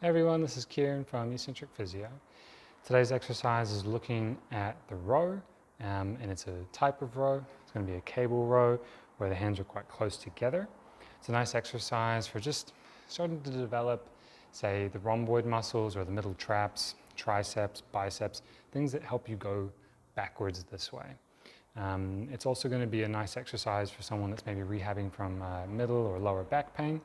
Hey everyone, this is Kieran from MSK Physio. Today's exercise is looking at the row, and it's a type of row. It's going to be a cable row where the hands are quite close together. It's a nice exercise for just starting to develop, say, the rhomboid muscles or the middle traps, triceps, biceps, things that help you go backwards this way. It's also going to be a nice exercise for someone that's maybe rehabbing from middle or lower back pain,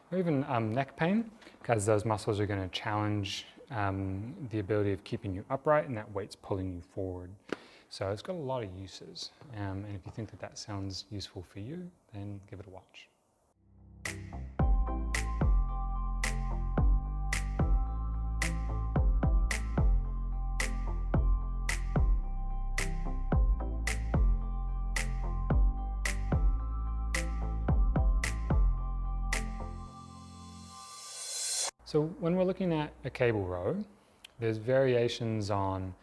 or even neck pain, because those muscles are going to challenge the ability of keeping you upright, and that weight's pulling you forward. So it's got a lot of uses, and if you think that that sounds useful for you, then give it a watch. So when we're looking at a cable row, there's variations on,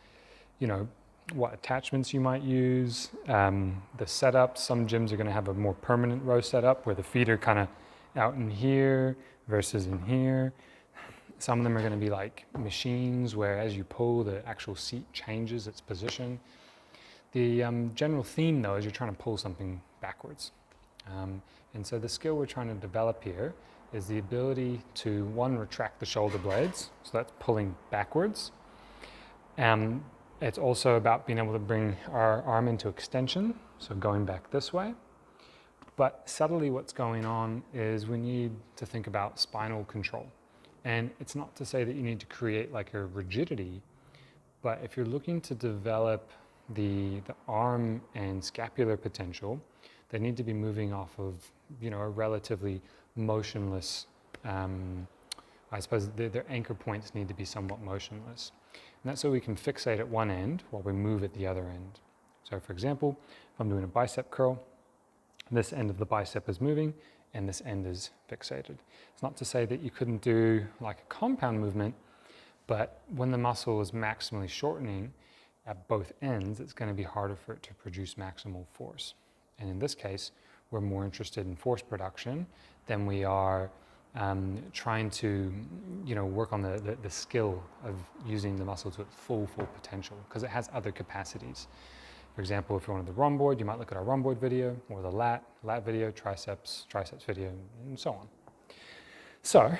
what attachments you might use, the setup. Some gyms are going to have a more permanent row setup where the feet are kind of out in here versus in here. Some of them are going to be like machines where as you pull, the actual seat changes its position. The general theme though is you're trying to pull something backwards. And so the skill we're trying to develop here is the ability to, one, retract the shoulder blades, so that's pulling backwards. It's also about being able to bring our arm into extension, so going back this way. But subtly what's going on is we need to think about spinal control. And it's not to say that you need to create like a rigidity, but if you're looking to develop the arm and scapular potential, they need to be moving off of, a relatively motionless, I suppose their anchor points need to be somewhat motionless. And that's so we can fixate at one end while we move at the other end. So for example, if I'm doing a bicep curl, this end of the bicep is moving and this end is fixated. It's not to say that you couldn't do like a compound movement, but when the muscle is maximally shortening at both ends, it's going to be harder for it to produce maximal force. And in this case, we're more interested in force production than we are trying to, work on the skill of using the muscle to its full potential, because it has other capacities. For example, if you wanted the rhomboid, you might look at our rhomboid video, or the lat video, triceps video, and so on. So,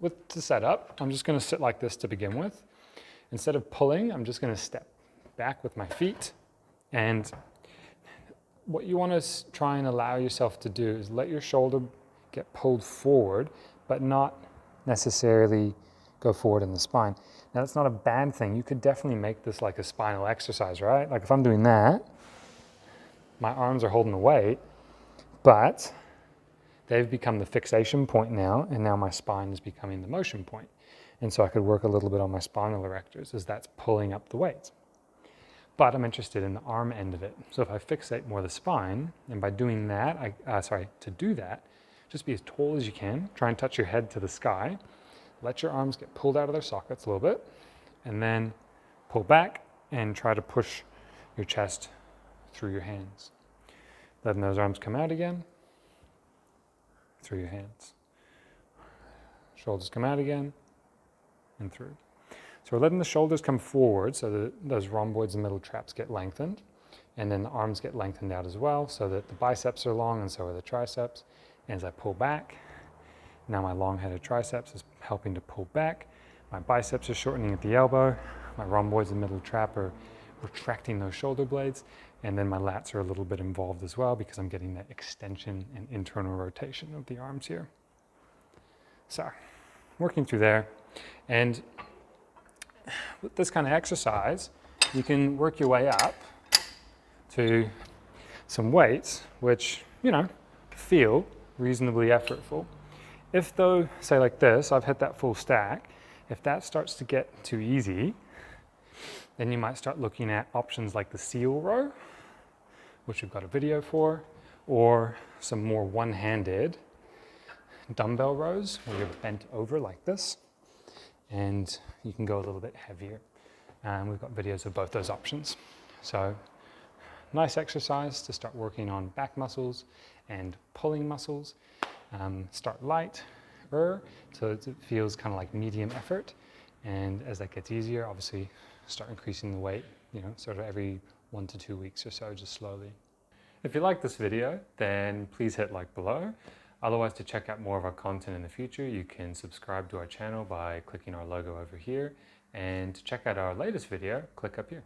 with the setup, I'm just going to sit like this to begin with. Instead of pulling, I'm just going to step back with my feet, and what you want to try and allow yourself to do is let your shoulder get pulled forward, but not necessarily go forward in the spine. Now, that's not a bad thing. You could definitely make this like a spinal exercise, right? Like if I'm doing that, my arms are holding the weight, but they've become the fixation point now, and now my spine is becoming the motion point. And so I could work a little bit on my spinal erectors as that's pulling up the weight. But I'm interested in the arm end of it. So if I fixate more the spine, and by doing that, to do that, just be as tall as you can. Try and touch your head to the sky. Let your arms get pulled out of their sockets a little bit, and then pull back and try to push your chest through your hands. Letting those arms come out again, through your hands. Shoulders come out again, and through. So we're letting the shoulders come forward so that those rhomboids and middle traps get lengthened, and then the arms get lengthened out as well so that the biceps are long and so are the triceps. And as I pull back, now my long-headed triceps is helping to pull back. My biceps are shortening at the elbow. My rhomboids and middle trap are retracting those shoulder blades. And then my lats are a little bit involved as well because I'm getting that extension and internal rotation of the arms here. So, working through there. And with this kind of exercise, you can work your way up to some weights, which, feel reasonably effortful. If though, say like this, I've hit that full stack, if that starts to get too easy, then you might start looking at options like the seal row, which we've got a video for, or some more one-handed dumbbell rows where you're bent over like this, and you can go a little bit heavier. And we've got videos of both those options. So nice exercise to start working on back muscles and pulling muscles. Start light, so it feels kind of like medium effort. And as that gets easier, obviously start increasing the weight, sort of every 1 to 2 weeks or so, just slowly. If you like this video, then please hit like below. Otherwise, to check out more of our content in the future, you can subscribe to our channel by clicking our logo over here. And to check out our latest video, click up here.